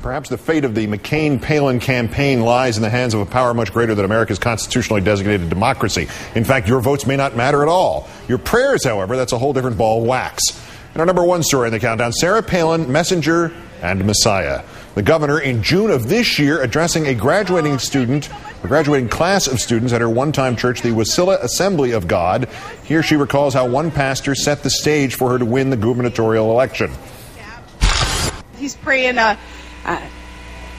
Perhaps the fate of the McCain-Palin campaign lies in the hands of a power much greater than America's constitutionally designated democracy. In fact, your votes may not matter at all. Your prayers, however, that's a whole different ball of wax. And our number one story in the countdown, Sarah Palin, messenger and messiah. The governor, in June of this year, addressing a graduating class of students at her one-time church, the Wasilla Assembly of God. Here she recalls how one pastor set the stage for her to win the gubernatorial election. He's praying,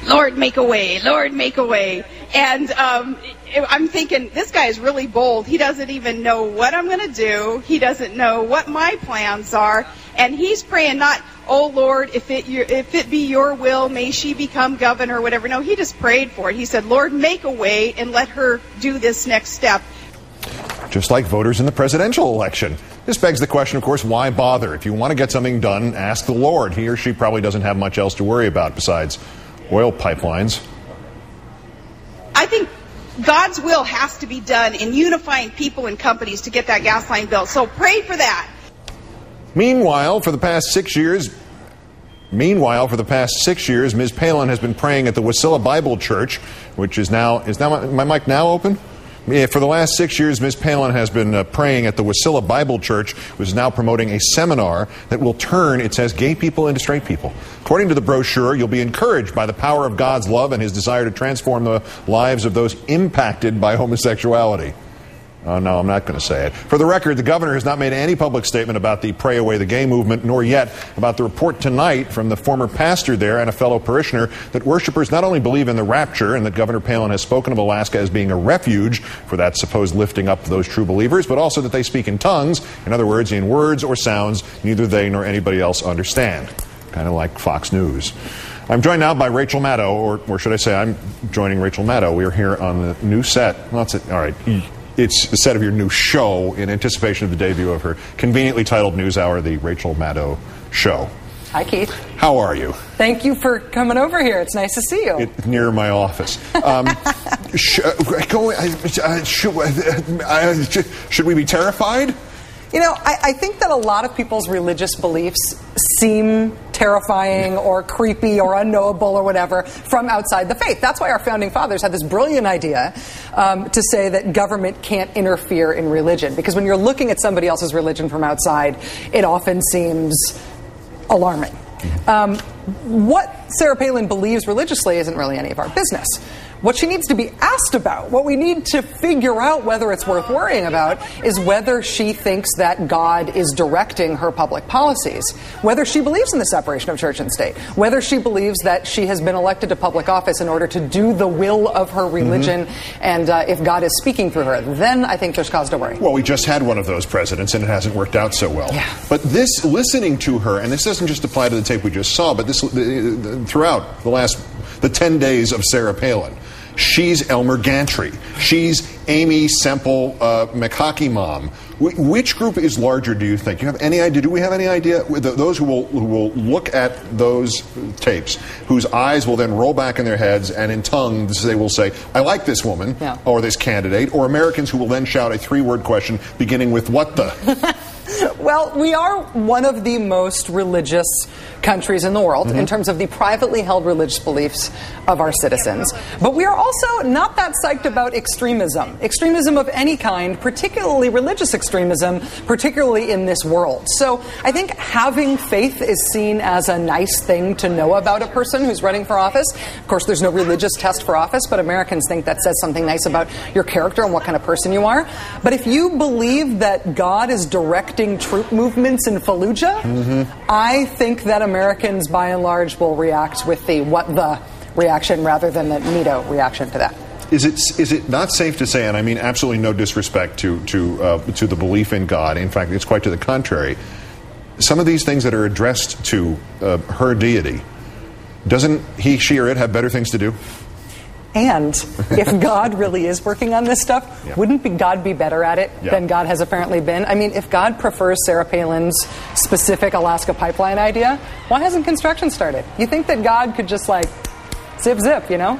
Lord, make a way, Lord, make a way. And I'm thinking, this guy is really bold. He doesn't even know what I'm going to do. He doesn't know what my plans are. And he's praying not, oh, Lord, if it be your will, may she become governor or whatever. No, he just prayed for it. He said, Lord, make a way and let her do this next step. Just like voters in the presidential election. This begs the question, of course, why bother? If you want to get something done, ask the Lord. He or she probably doesn't have much else to worry about besides oil pipelines. I think God's will has to be done in unifying people and companies to get that gas line built. So pray for that. Meanwhile, for the past 6 years, Ms. Palin has been praying at the Wasilla Bible Church, which is my mic now open? Yeah, for the last 6 years, Ms. Palin has been praying at the Wasilla Bible Church, which is now promoting a seminar that will turn, it says, gay people into straight people. According to the brochure, you'll be encouraged by the power of God's love and his desire to transform the lives of those impacted by homosexuality. Oh, no, I'm not going to say it. For the record, the governor has not made any public statement about the Pray Away the Gay movement, nor yet about the report tonight from the former pastor there and a fellow parishioner that worshipers not only believe in the rapture and that Governor Palin has spoken of Alaska as being a refuge for that supposed lifting up of those true believers, but also that they speak in tongues, in other words, in words or sounds neither they nor anybody else understand. Kind of like Fox News. I'm joined now by Rachel Maddow, or should I say I'm joining Rachel Maddow. We are here on the new set. Well, that's it. All right. It's the set of your new show in anticipation of the debut of her conveniently titled news hour, The Rachel Maddow Show. Hi, Keith. How are you? Thank you for coming over here. It's nice to see you. Near my office. Should we be terrified? You know, I think that a lot of people's religious beliefs seem terrifying or creepy or unknowable or whatever from outside the faith. That's why our founding fathers had this brilliant idea to say that government can't interfere in religion. Because when you're looking at somebody else's religion from outside, it often seems alarming. What Sarah Palin believes religiously isn't really any of our business. What she needs to be asked about, what we need to figure out whether it's worth worrying about, is whether she thinks that God is directing her public policies, whether she believes in the separation of church and state, whether she believes that she has been elected to public office in order to do the will of her religion, and if God is speaking through her, then I think there's cause to worry. Well, we just had one of those presidents, and it hasn't worked out so well. Yeah. But this, listening to her, and this doesn't just apply to the tape we just saw, but this throughout the 10 days of Sarah Palin. She's Elmer Gantry. She's Amy Semple McHockey Mom. Which group is larger, do you think? You have any idea? Do we have any idea? Those who will look at those tapes, whose eyes will then roll back in their heads, and in tongues they will say, I like this woman, or this candidate, or Americans who will then shout a three-word question beginning with, what the? Well, we are one of the most religious countries in the world in terms of the privately held religious beliefs of our citizens. But we are also not that psyched about extremism. Extremism of any kind, particularly religious extremism, particularly in this world. So I think having faith is seen as a nice thing to know about a person who's running for office. Of course, there's no religious test for office, but Americans think that says something nice about your character and what kind of person you are. But if you believe that God is directing troop movements in Fallujah, I think that Americans, by and large, will react with the what the reaction rather than the neato reaction to that. Is it not safe to say, and I mean absolutely no disrespect to the belief in God, in fact, it's quite to the contrary, some of these things that are addressed to her deity, doesn't he, she, or it have better things to do? And if God really is working on this stuff, wouldn't God be better at it than God has apparently been? I mean, if God prefers Sarah Palin's specific Alaska pipeline idea, why hasn't construction started? You think that God could just, like, zip, you know?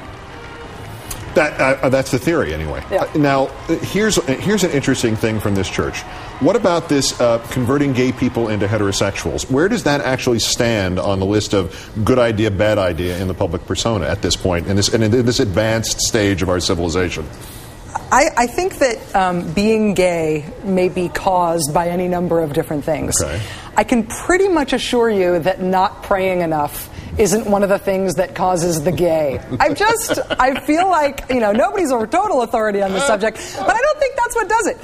That's the theory, anyway. Yeah. Now, here's an interesting thing from this church. What about this converting gay people into heterosexuals? Where does that actually stand on the list of good idea, bad idea in the public persona at this point, in this advanced stage of our civilization? I think that being gay may be caused by any number of different things. Okay. I can pretty much assure you that not praying enough isn't one of the things that causes the gay. I feel like, nobody's a total authority on this subject, but I don't think that's what does it.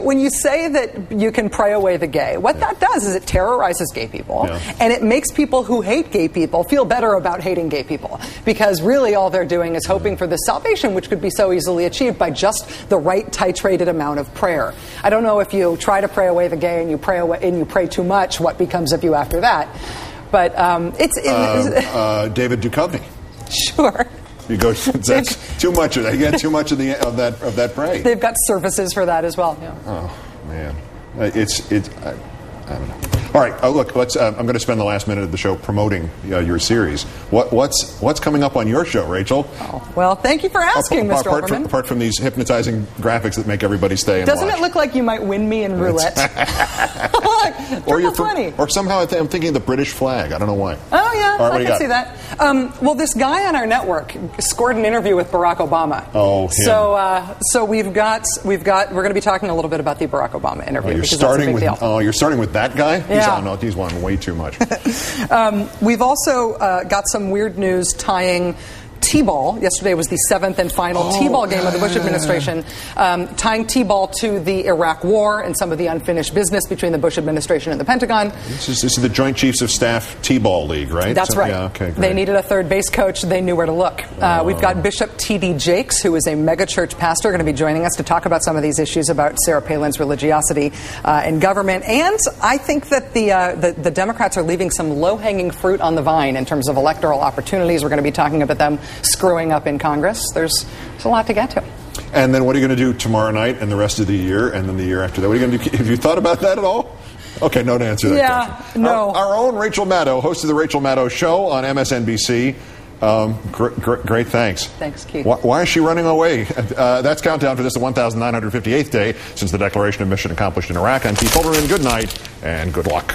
When you say that you can pray away the gay, what that does is it terrorizes gay people, and it makes people who hate gay people feel better about hating gay people, because really all they're doing is hoping for this salvation, which could be so easily achieved by just the right titrated amount of prayer. I don't know if you try to pray away the gay and you pray too much, what becomes of you after that. But David Duchovny. Sure. You go. That's too much. They get too much of that prey. They've got services for that as well. Yeah. Oh man, I don't know. All right, look. I'm going to spend the last minute of the show promoting your series. What's coming up on your show, Rachel? Oh, well, thank you for asking, Mr. Olbermann. Apart from these hypnotizing graphics that make everybody stay and Doesn't watch. it look like you might win me in roulette? Or somehow I'm thinking of the British flag. I don't know why. Oh yeah, right, I can see that. Well, this guy on our network scored an interview with Barack Obama. Oh, him. So we're going to be talking a little bit about the Barack Obama interview. You're starting with that guy? Yeah. He's won way too much. We've also got some weird news tying T-ball. Yesterday was the 7th and final T-ball game of the Bush administration, tying T-ball to the Iraq War and some of the unfinished business between the Bush administration and the Pentagon. This is the Joint Chiefs of Staff T-ball league, right? That's right. Yeah, okay, great. They needed a third base coach. They knew where to look. We've got Bishop T.D. Jakes, who is a megachurch pastor, going to be joining us to talk about some of these issues about Sarah Palin's religiosity in government. And I think that the Democrats are leaving some low-hanging fruit on the vine in terms of electoral opportunities. We're going to be talking about them screwing up in Congress. There's a lot to get to. And then what are you going to do tomorrow night and the rest of the year and then the year after that? What are you going to do? Have you thought about that at all? Okay, no to answer that question. No. Our own Rachel Maddow, host of The Rachel Maddow Show on MSNBC. Great, thanks. Thanks, Keith. Why is she running away? That's Countdown for this, the 1,958th day since the declaration of mission accomplished in Iraq. I'm Keith Olbermann. Good night and good luck.